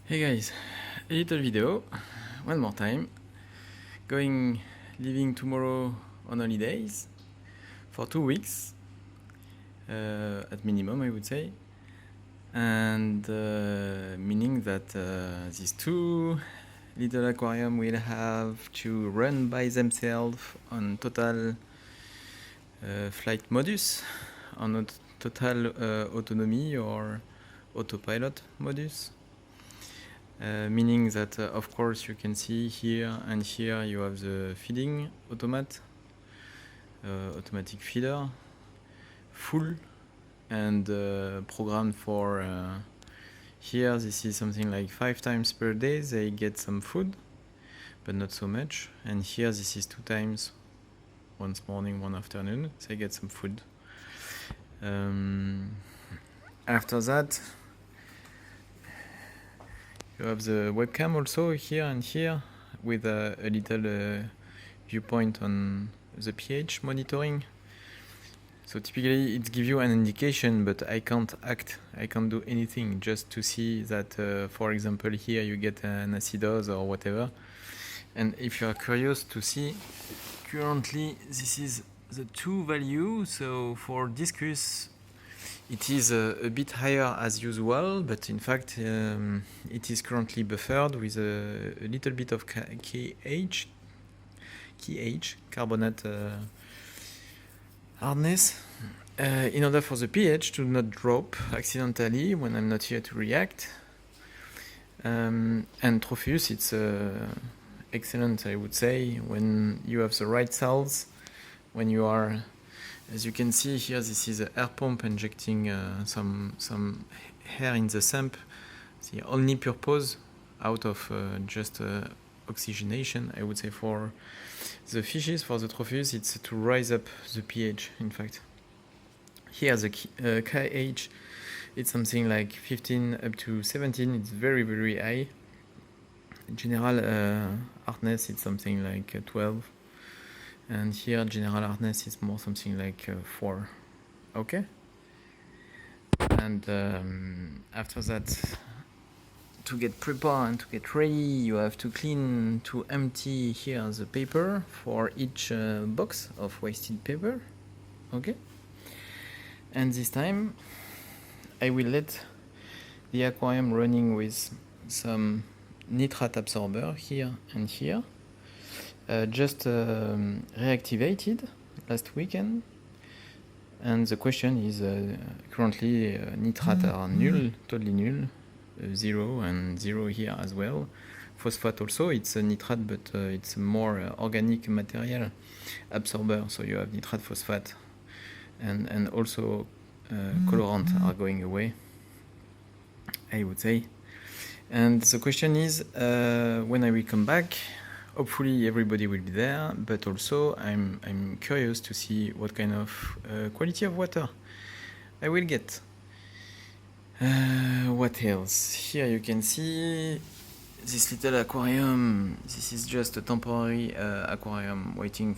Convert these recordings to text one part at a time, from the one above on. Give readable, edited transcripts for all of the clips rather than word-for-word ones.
Hey guys, a little video, one more time. Leaving tomorrow on holidays for 2 weeks, at minimum I would say. And meaning that these two little aquarium will have to run by themselves on total flight modus, on total autonomy or autopilot modus. Meaning that of course you can see here and here you have the feeding automatic feeder, full and programmed for here. This is something like 5 times per day they get some food, but not so much. And here this is 2 times, once morning, one afternoon, they get some food. After that you have the webcam also here and here with a little viewpoint on the pH monitoring. So typically it gives you an indication, but I can't do anything, just to see that for example here you get an acidosis or whatever. And if you are curious to see, currently this is the 2 value. So for Discus it is a bit higher as usual, but in fact it is currently buffered with a little bit of KH, carbonate hardness, in order for the pH to not drop accidentally when I'm not here to react. And Tropheus, it's excellent, I would say, when you have the right cells, when you are, as you can see here, this is an air pump injecting some air in the sump. The only purpose out of just oxygenation, I would say, for the fishes, for the Tropheus, it's to rise up the pH, in fact. Here the KH, it's something like 15 up to 17, it's very, very high. General hardness, it's something like 12. And here general hardness is more something like 4. Okay. And after that, to get prepared and to get ready, you have to clean, to empty here the paper for each box of wasted paper. Okay. And this time I will let the aquarium running with some nitrate absorber here and here. Just reactivated last weekend, and the question is currently nitrate are null, totally null, 0 and 0 here as well. Phosphate also, it's a nitrate, but it's a more organic material absorber, so you have nitrate, phosphate, and also colorant are going away, I would say. And the question is, when I will come back, hopefully everybody will be there, but also I'm curious to see what kind of quality of water I will get. What else? Here you can see this little aquarium. This is just a temporary aquarium waiting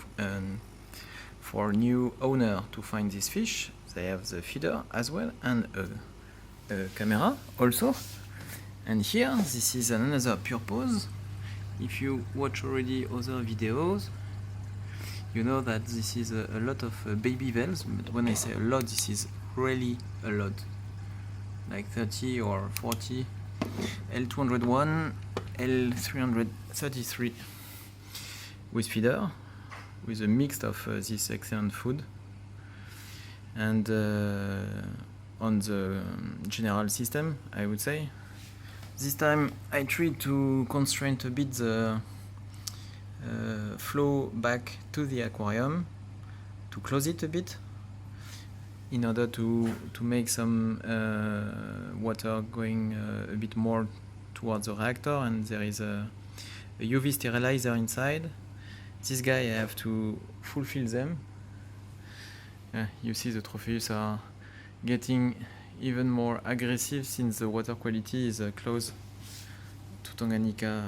for new owner to find this fish. They have the feeder as well and a camera also. And here, this is another purpose. If you watch already other videos, you know that this is a lot of baby whales, but when I say a lot, this is really a lot, like 30 or 40, L201, L333 with feeder, with a mix of this excellent food. And on the general system, I would say, this time I tried to constrain a bit the flow back to the aquarium, to close it a bit, in order to make some water going a bit more towards the reactor. And there is a UV sterilizer inside. This guy, I have to fulfill them. You see the Tropheus are getting even more aggressive since the water quality is close to Tanganyika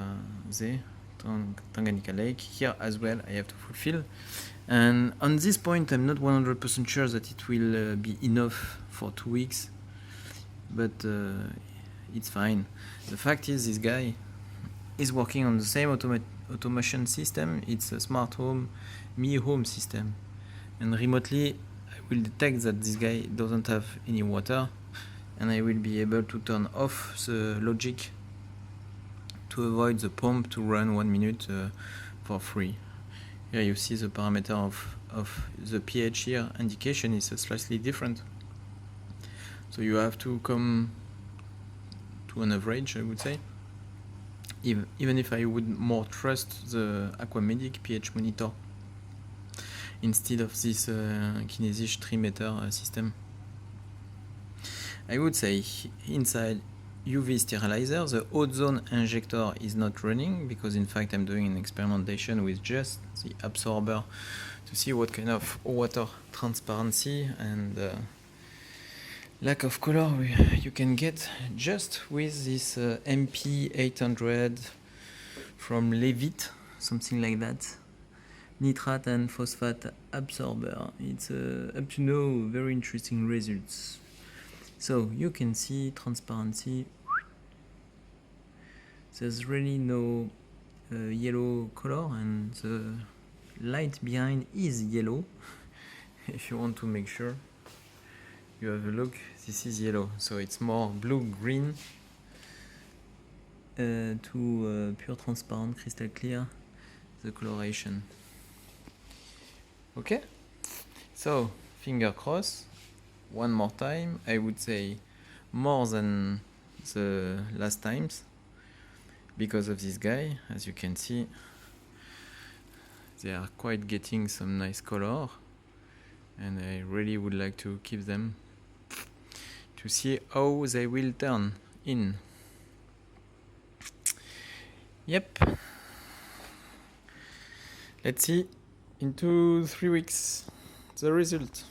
Lake. Here as well I have to fulfill, and on this point I'm not 100% sure that it will be enough for 2 weeks, but it's fine. The fact is, this guy is working on the same automation system. It's a smart home, Mi Home system, and remotely I will detect that this guy doesn't have any water, and I will be able to turn off the logic to avoid the pump to run 1 minute for free. Here you see the parameter of the pH here indication is slightly different. So you have to come to an average, I would say. Even if I would more trust the Aquamedic pH monitor instead of this Kinesis 3-meter system. I would say inside UV sterilizer, the ozone injector is not running because in fact I'm doing an experimentation with just the absorber to see what kind of water transparency and lack of color you can get just with this MP800 from Levitt, something like that. Nitrate and phosphate absorber. It's up to now very interesting results. So you can see transparency. There's really no yellow color, and the light behind is yellow. If you want to make sure you have a look, this is yellow, so it's more blue-green to pure transparent, crystal clear, the coloration. Okay, so finger crossed. One more time, I would say more than the last times because of this guy. As you can see, they are quite getting some nice color, and I really would like to keep them to see how they will turn in. Yep, let's see into 3 weeks the result.